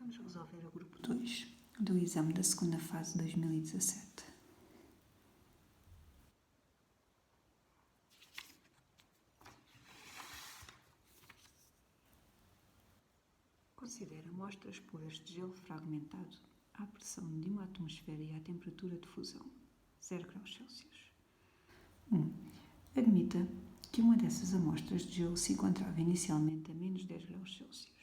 Vamos resolver o grupo 2 do exame da segunda fase de 2017. Considera amostras puras de gelo fragmentado à pressão de uma atmosfera e à temperatura de fusão, 0 graus Celsius. 1. Admita que uma dessas amostras de gelo se encontrava inicialmente a menos 10 graus Celsius.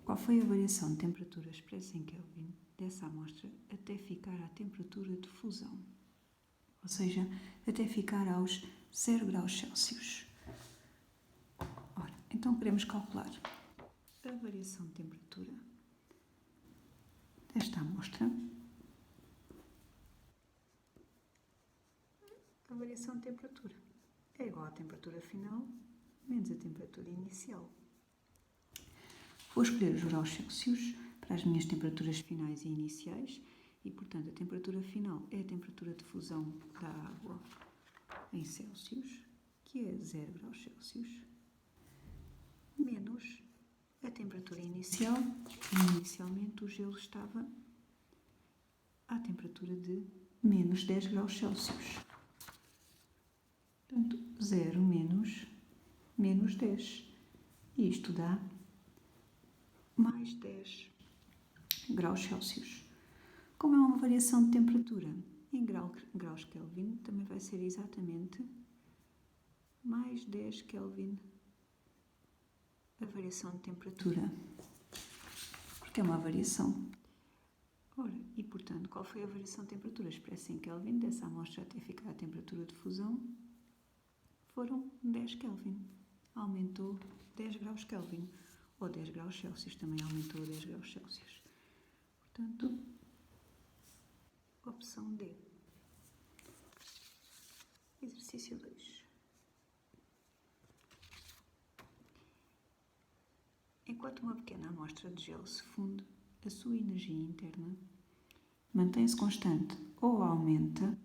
Qual foi a variação de temperatura expressa em Kelvin dessa amostra até ficar à temperatura de fusão? Ou seja, até ficar aos 0 graus Celsius. Ora, então queremos calcular a variação de temperatura desta amostra. A variação de temperatura é igual à temperatura final menos a temperatura inicial. Vou escolher os graus Celsius para as minhas temperaturas finais e iniciais e, portanto, a temperatura final é a temperatura de fusão da água em Celsius, que é 0 graus Celsius, menos a temperatura inicial, e inicialmente o gelo estava à temperatura de menos 10 graus Celsius. Portanto, 0 menos 10. E isto dá mais 10 graus Celsius. Como é uma variação de temperatura em graus Kelvin, também vai ser exatamente mais 10 Kelvin a variação de temperatura, porque é uma variação. Ora, e portanto, qual foi a variação de temperatura expressa em Kelvin dessa amostra até ficar à temperatura de fusão? Foram 10 Kelvin. Aumentou 10 graus Kelvin. Ou 10 graus Celsius, também aumentou 10 graus Celsius. Portanto, opção D. Exercício 2. Enquanto uma pequena amostra de gelo se funde, a sua energia interna mantém-se constante ou aumenta.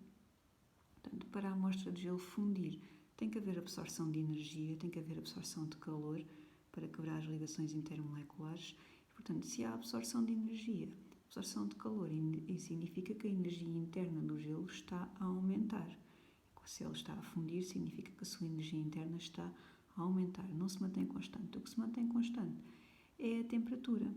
Portanto, para a amostra de gelo fundir, tem que haver absorção de energia, tem que haver absorção de calor para quebrar as ligações intermoleculares. Portanto, se há absorção de energia, absorção de calor, isso significa que a energia interna do gelo está a aumentar. Se ele está a fundir, significa que a sua energia interna está a aumentar, não se mantém constante. O que se mantém constante é a temperatura.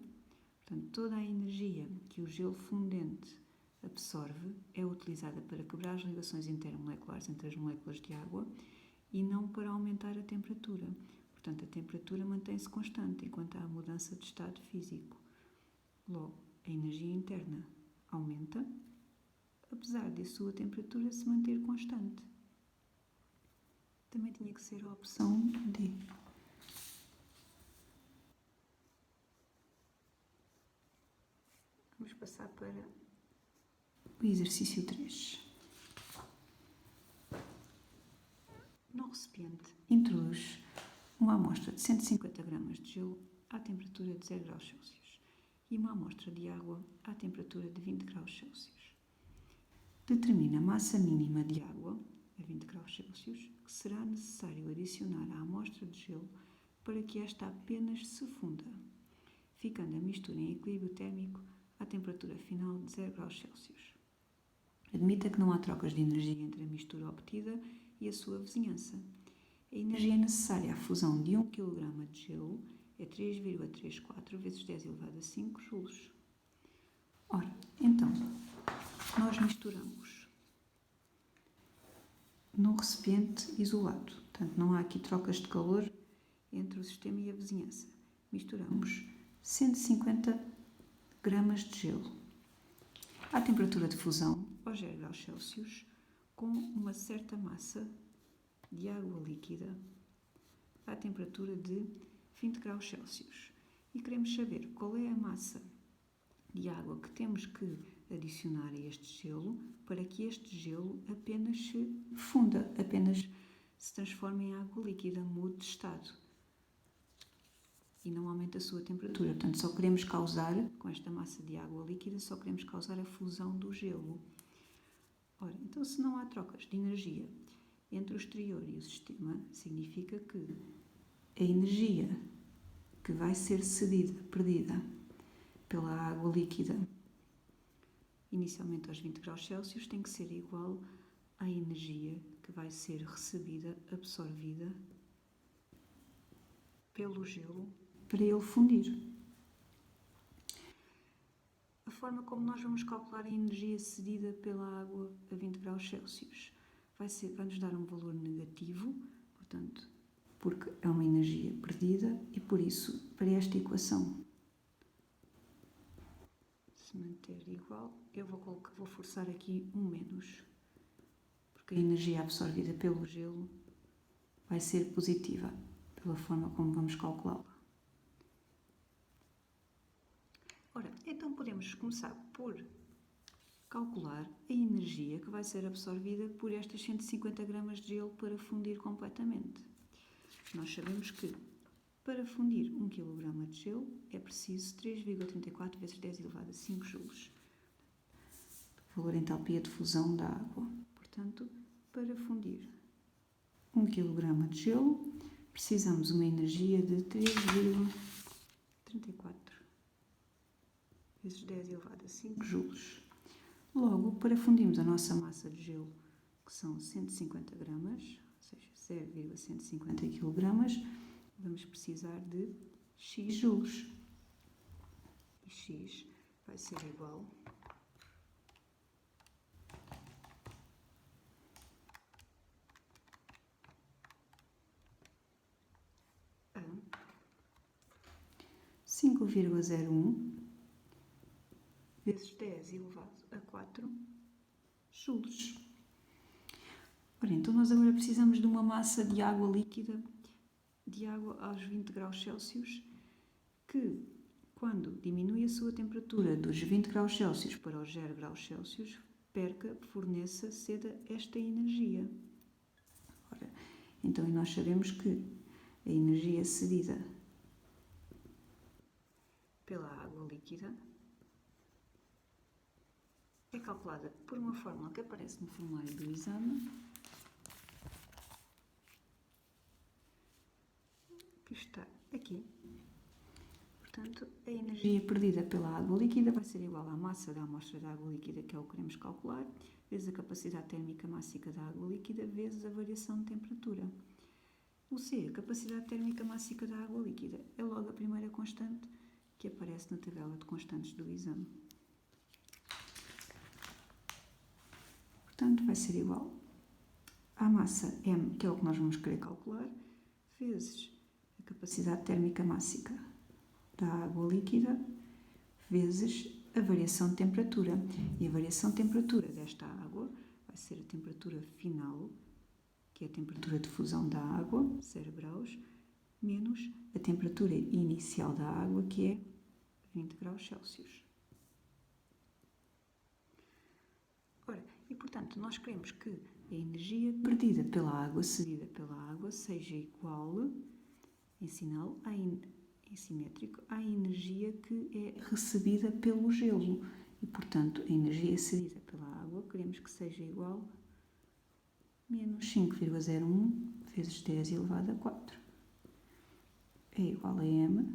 Portanto, toda a energia que o gelo fundente absorve é utilizada para quebrar as ligações intermoleculares entre as moléculas de água e não para aumentar a temperatura. Portanto, a temperatura mantém-se constante enquanto há mudança de estado físico. Logo, a energia interna aumenta, apesar de a sua temperatura se manter constante. Também tinha que ser a opção D. Vamos passar para o exercício 3. No recipiente, introduz uma amostra de 150 gramas de gelo à temperatura de 0 graus Celsius e uma amostra de água à temperatura de 20 graus Celsius. Determina a massa mínima de água a 20 graus Celsius que será necessário adicionar à amostra de gelo para que esta apenas se funda, ficando a mistura em equilíbrio térmico à temperatura final de 0 graus Celsius. Admita que não há trocas de energia entre a mistura obtida e a sua vizinhança. A energia necessária à fusão de 1 kg de gelo é 3,34 vezes 10 elevado a 5 joules. Ora, então, nós misturamos num recipiente isolado. Portanto, não há aqui trocas de calor entre o sistema e a vizinhança. Misturamos 150 gramas de gelo à temperatura de fusão, aos 0 graus Celsius, com uma certa massa de água líquida à temperatura de 20 graus Celsius. E queremos saber qual é a massa de água que temos que adicionar a este gelo para que este gelo apenas se funda, apenas se transforme em água líquida, mude de estado e não aumente a sua temperatura. Portanto, só queremos causar, com esta massa de água líquida, só queremos causar a fusão do gelo. Ora, então se não há trocas de energia entre o exterior e o sistema, significa que a energia que vai ser perdida pela água líquida, inicialmente aos 20 graus Celsius, tem que ser igual à energia que vai ser recebida, absorvida pelo gelo para ele fundir. A forma como nós vamos calcular a energia cedida pela água a 20 graus Celsius vai-nos dar um valor negativo, portanto, porque é uma energia perdida, e por isso, para esta equação se manter igual, eu vou forçar aqui um menos, porque a energia absorvida pelo gelo vai ser positiva, pela forma como vamos calculá-la. Ora, então podemos começar por calcular a energia que vai ser absorvida por estas 150 gramas de gelo para fundir completamente. Nós sabemos que para fundir 1 kg de gelo é preciso 3,34 vezes 10 elevado a 5 joules. O valor entalpia de fusão da água. Portanto, para fundir 1 kg de gelo, precisamos de uma energia de 3,34 vezes 10 elevado a 5 joules. Logo, para fundirmos a nossa massa de gelo, que são 150 gramas, ou seja, 0,150 kg, vamos precisar de X joules. E X vai ser igual a 5,01 vezes 10 elevado a 4 joules. Ora, então nós agora precisamos de uma massa de água líquida, de água aos 20 graus Celsius, que, quando diminui a sua temperatura dos 20 graus Celsius para os 0 graus Celsius, forneça, ceda esta energia. Ora, então nós sabemos que a energia cedida pela água líquida é calculada por uma fórmula que aparece no formulário do exame, que está aqui. Portanto, a energia perdida pela água líquida vai ser igual à massa da amostra de água líquida, que é o que queremos calcular, vezes a capacidade térmica mássica da água líquida, vezes a variação de temperatura. O C, a capacidade térmica mássica da água líquida, é logo a primeira constante que aparece na tabela de constantes do exame. Portanto, vai ser igual à massa M, que é o que nós vamos querer calcular, vezes a capacidade térmica mássica da água líquida, vezes a variação de temperatura. E a variação de temperatura desta água vai ser a temperatura final, que é a temperatura de fusão da água, 0 graus, menos a temperatura inicial da água, que é 20 graus Celsius. Ora, e portanto, nós queremos que a energia perdida pela água, cedida pela água, seja igual, em sinal, em simétrico, à energia que é recebida pelo gelo. E, portanto, a energia cedida pela água, queremos que seja igual a menos 5,01 vezes 10 elevado a 4. É igual a M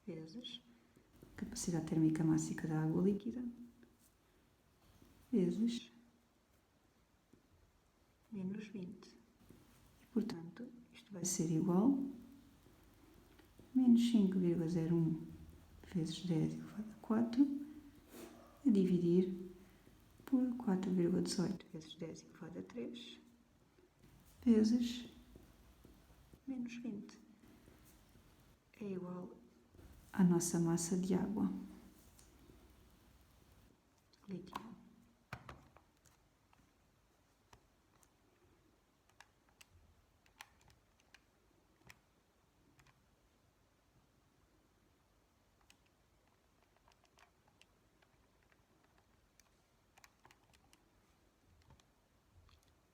vezes a capacidade térmica mássica da água líquida, vezes menos 20. E, portanto, isto vai ser igual a menos 5,01 vezes 10 elevado a 4, a dividir por 4,18 vezes 10 elevado a 3, vezes menos 20. É igual à nossa massa de água líquida.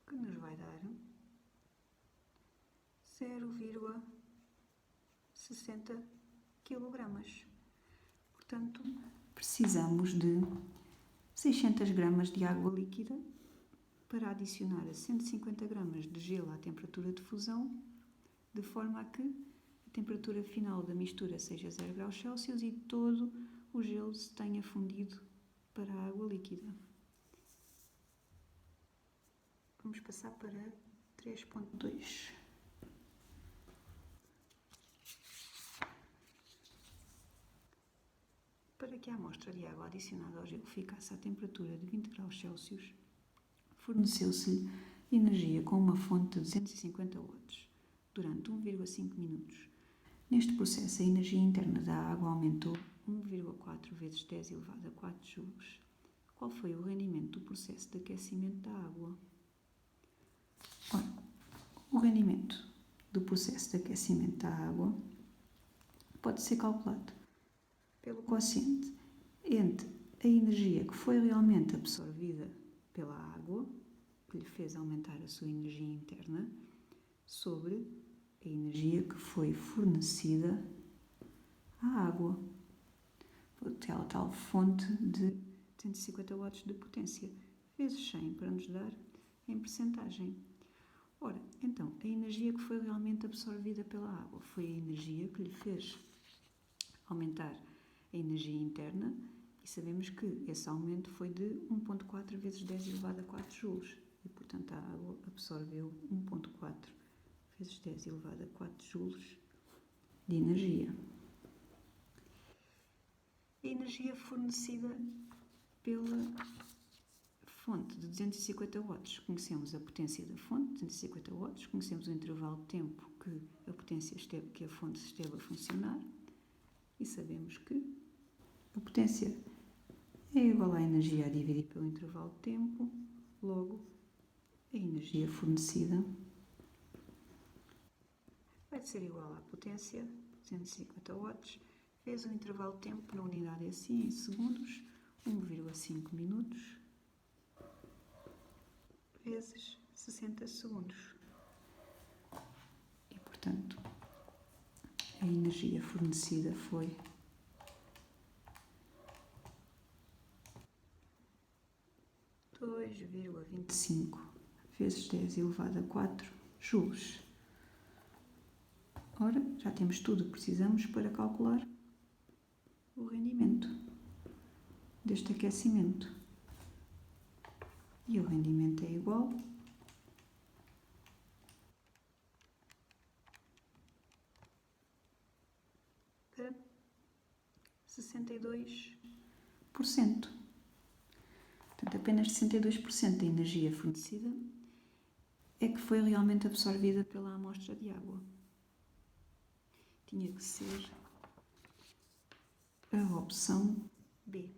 Que nos vai dar 0,60 kg. Portanto, precisamos de 600 gramas de água líquida para adicionar a 150 gramas de gelo à temperatura de fusão, de forma a que a temperatura final da mistura seja 0 graus Celsius e todo o gelo se tenha fundido para a água líquida. Vamos passar para 3.2. Para que a amostra de água adicionada ao gelo ficasse à temperatura de 20 graus Celsius, forneceu-se-lhe energia com uma fonte de 250 watts durante 1,5 minutos. Neste processo, a energia interna da água aumentou 1,4 vezes 10 elevado a 4 joules. Qual foi o rendimento do processo de aquecimento da água? Ora, o rendimento do processo de aquecimento da água pode ser calculado pelo quociente entre a energia que foi realmente absorvida pela água, que lhe fez aumentar a sua energia interna, sobre a energia que foi fornecida à água, aquela tal fonte de 250 watts de potência, vezes 100 para nos dar em percentagem. Ora, então, a energia que foi realmente absorvida pela água foi a energia que lhe fez aumentar a energia interna, e sabemos que esse aumento foi de 1,4 vezes 10 elevado a 4 joules, e portanto a água absorveu 1,4 vezes 10 elevado a 4 joules de energia. A energia fornecida pela fonte de 250 watts, conhecemos a potência da fonte, 250 watts, conhecemos o intervalo de tempo que a fonte esteve a funcionar, e sabemos que a potência é igual à energia a dividir pelo intervalo de tempo, logo a energia fornecida vai ser igual à potência, 250 watts, vezes o intervalo de tempo na unidade é assim, em segundos, 1,5 minutos, vezes 60 segundos. E, portanto, a energia fornecida foi 2,25 vezes 10 elevado a 4 joules. Ora, já temos tudo o que precisamos para calcular o rendimento deste aquecimento. E o rendimento é igual a 62%. Portanto, apenas 62% da energia fornecida é que foi realmente absorvida pela amostra de água. Tinha que ser a opção B.